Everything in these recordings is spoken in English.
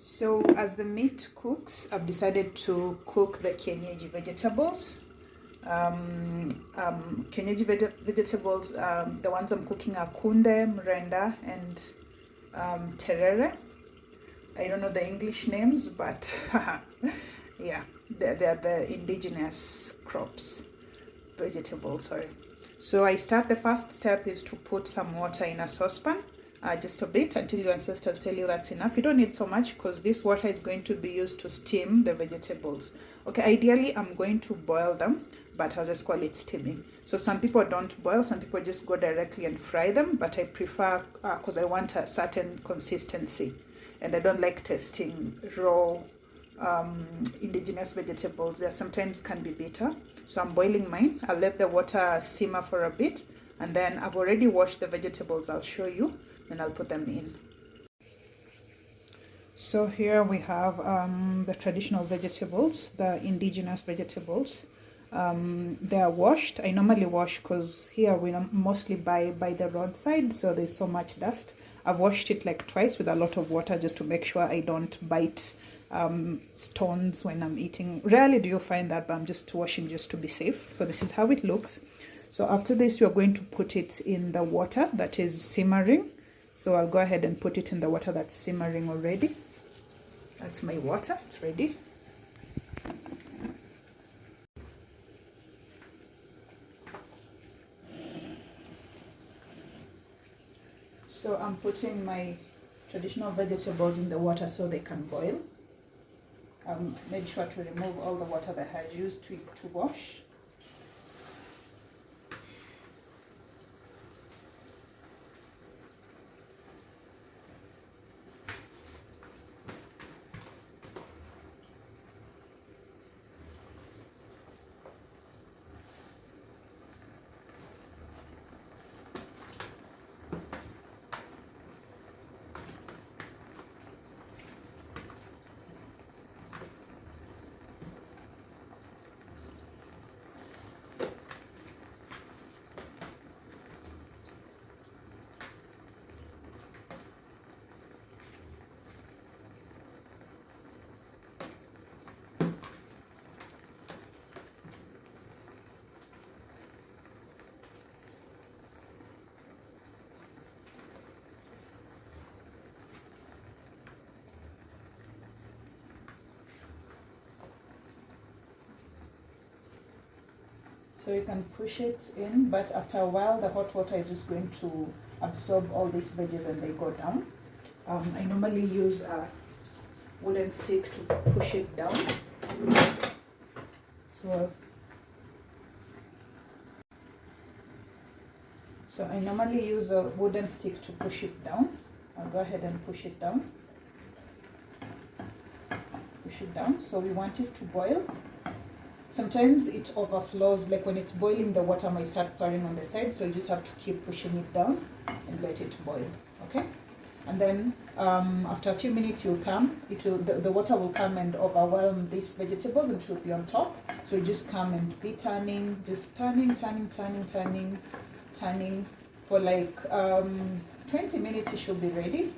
So as the meat cooks, I've decided to cook the kienyeji vegetables. Kienyeji vegetables, the ones I'm cooking are Kunde, Mrenda, and Terere. I don't know the English names, but yeah, they're the indigenous vegetables, sorry. So the first step is to put some water in a saucepan, just a bit, until your ancestors tell you that's enough. You don't need so much because this water is going to be used to steam the vegetables. Okay, ideally I'm going to boil them, but I'll just call it steaming. So some people don't boil, some people just go directly and fry them, but I prefer, because I want a certain consistency and I don't like tasting raw indigenous vegetables. They sometimes can be bitter. So I'm boiling mine. I'll let the water simmer for a bit, and then I've already washed the vegetables. I'll show you, then I'll put them in. So here we have the traditional vegetables, the indigenous vegetables. They are washed. I normally wash because here we mostly buy by the roadside, so there's so much dust. I've washed it like twice with a lot of water just to make sure I don't bite stones when I'm eating. Rarely do you find that, but I'm just washing just to be safe. So this is how it looks. So after this, you're going to put it in the water that is simmering. So I'll go ahead and put it in the water that's simmering already. That's my water, it's ready. So I'm putting my traditional vegetables in the water so they can boil. Made sure to remove all the water that I had used to wash. So you can push it in, but after a while the hot water is just going to absorb all these veggies and they go down. I normally use a wooden stick to push it down. So I normally use a wooden stick to push it down. I'll go ahead and push it down. Push it down. So we want it to boil. Sometimes it overflows, like when it's boiling, the water might start pouring on the side, so you just have to keep pushing it down and let it boil, okay? And then after a few minutes the water will come and overwhelm these vegetables and it will be on top. So you just come and be turning, just turning for like 20 minutes. It should be ready.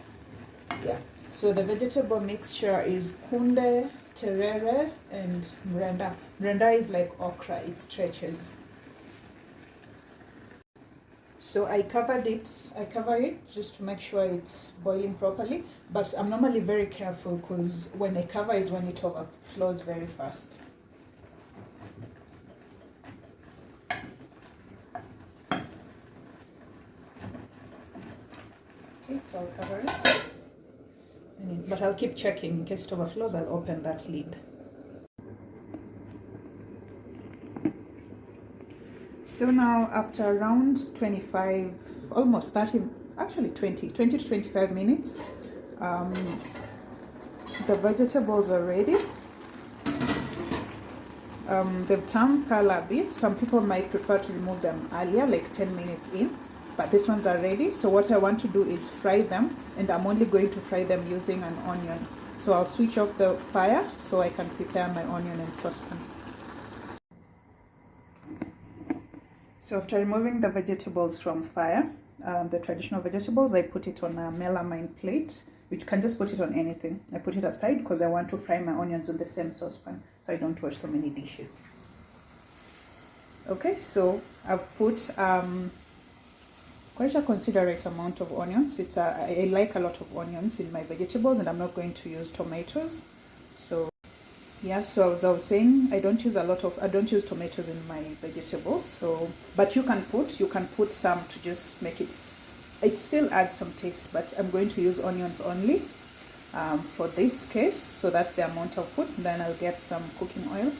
Yeah. So the vegetable mixture is Kunde, Terere, and Mrenda. Mrenda is like okra, it stretches. So I cover it just to make sure it's boiling properly. But I'm normally very careful because when I cover is when it overflows very fast. Okay, so I'll cover it. But I'll keep checking in case it overflows. I'll open that lid. So now after around 25, almost 30, actually 20 to 25 minutes, the vegetables are ready. They've turned color a bit. Some people might prefer to remove them earlier, like 10 minutes in. But these ones are ready. So what I want to do is fry them, and I'm only going to fry them using an onion. So I'll switch off the fire so I can prepare my onion and saucepan. So after removing the vegetables from fire, the traditional vegetables, I put it on a melamine plate You can just put it on anything. I put it aside because I want to fry my onions on the same saucepan so I don't wash so many dishes. Okay, so I've put quite a considerate amount of onions. I like a lot of onions in my vegetables, and I'm not going to use tomatoes. So yeah, so as I was saying, I don't use tomatoes in my vegetables. So, but you can put some to just make it still adds some taste, but I'm going to use onions only for this case. So that's the amount I'll put. Then I'll get some cooking oil.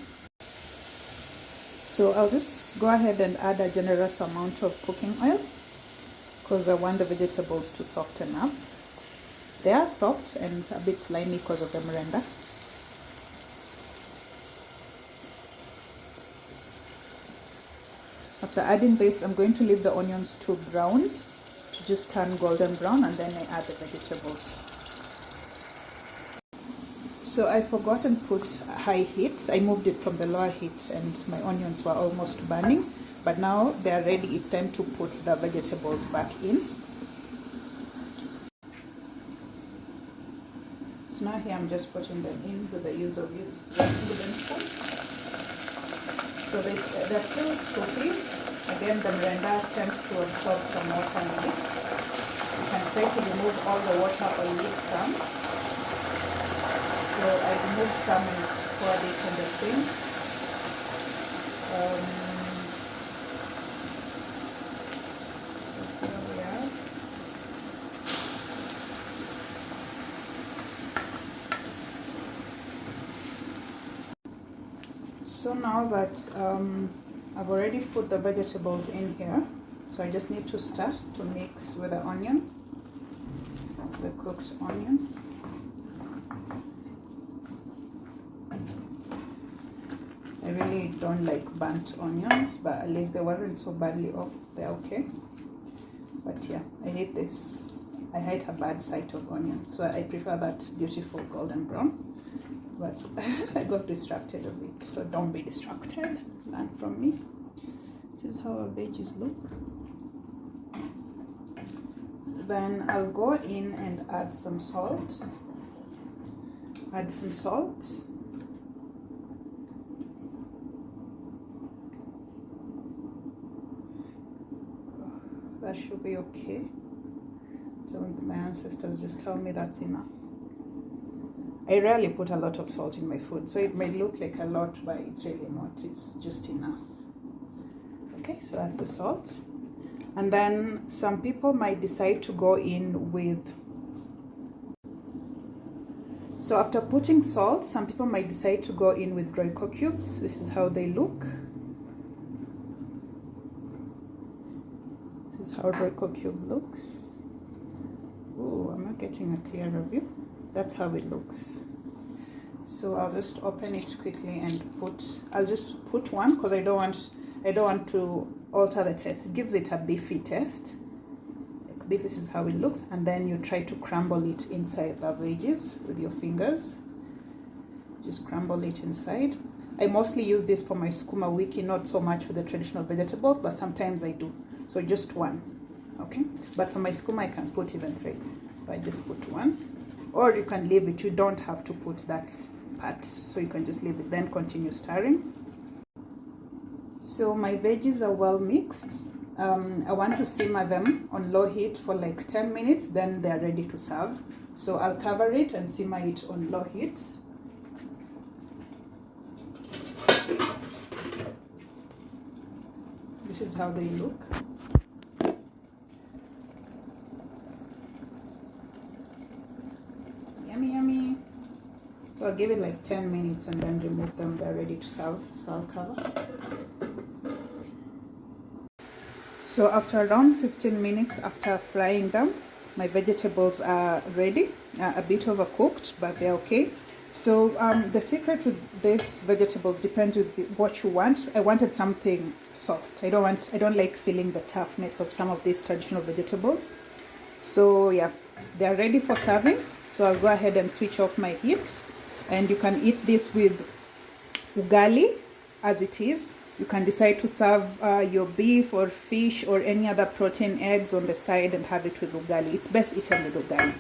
So I'll just go ahead and add a generous amount of cooking oil because I want the vegetables to soften up. They are soft and a bit slimy because of the Mrenda. After adding this, I'm going to leave the onions to brown, to just turn golden brown, and then I add the vegetables. So I forgot and put high heat. I moved it from the lower heat and my onions were almost burning. But now they are ready. It's time to put the vegetables back in. So now here I'm just putting them in with the use of this wooden spoon. So they're still soupy. Again, the Mrenda tends to absorb some water in it. You can say to remove all the water or leave some. So I removed some and poured it in the sink. Here we are. So now that I've already put the vegetables in here, so I just need to stir to mix with the onion, the cooked onion. I really don't like burnt onions, but at least they weren't so badly off. They're okay. But yeah, I hate this. I hate a bad sight of onions, so I prefer that beautiful golden brown. But I got distracted a bit, so don't be distracted. Learn from me. This is how our veggies look. Then I'll go in and add some salt. Add some salt. That should be okay. So my ancestors just tell me that's enough. I rarely put a lot of salt in my food, so it may look like a lot, but it's really not. It's just enough. Okay, so that's the salt. And then some people might decide to go in with... So after putting salt, some people might decide to go in with Royco cubes. This is how they look. This is how Royco cube looks. Oh, I'm not getting a clearer view. That's how it looks. So I'll just open it quickly and I'll just put one because I don't want to alter the taste. It gives it a beefy taste. Like this is how it looks, and then you try to crumble it inside the veggies with your fingers. Just crumble it inside. I mostly use this for my sukuma wiki, not so much for the traditional vegetables, but sometimes I do. So just one, okay? But for my sukuma, I can put even 3. So I just put 1. Or you can leave it. You don't have to put that part, so you can just leave it, then continue stirring. So my veggies are well mixed. I want to simmer them on low heat for like 10 minutes, then they're ready to serve. So I'll cover it and simmer it on low heat. This is how they look. Yummy, yummy. So I'll give it like 10 minutes and then remove them. They're ready to serve. So I'll cover. So after around 15 minutes after frying them, my vegetables are ready. A bit overcooked, but they're okay. So the secret with these vegetables depends with what you want. I wanted something soft. I don't like feeling the toughness of some of these traditional vegetables. So yeah, they're ready for serving. So I'll go ahead and switch off my heat, and you can eat this with ugali as it is. You can decide to serve your beef or fish or any other protein, eggs on the side, and have it with ugali. It's best eaten with ugali.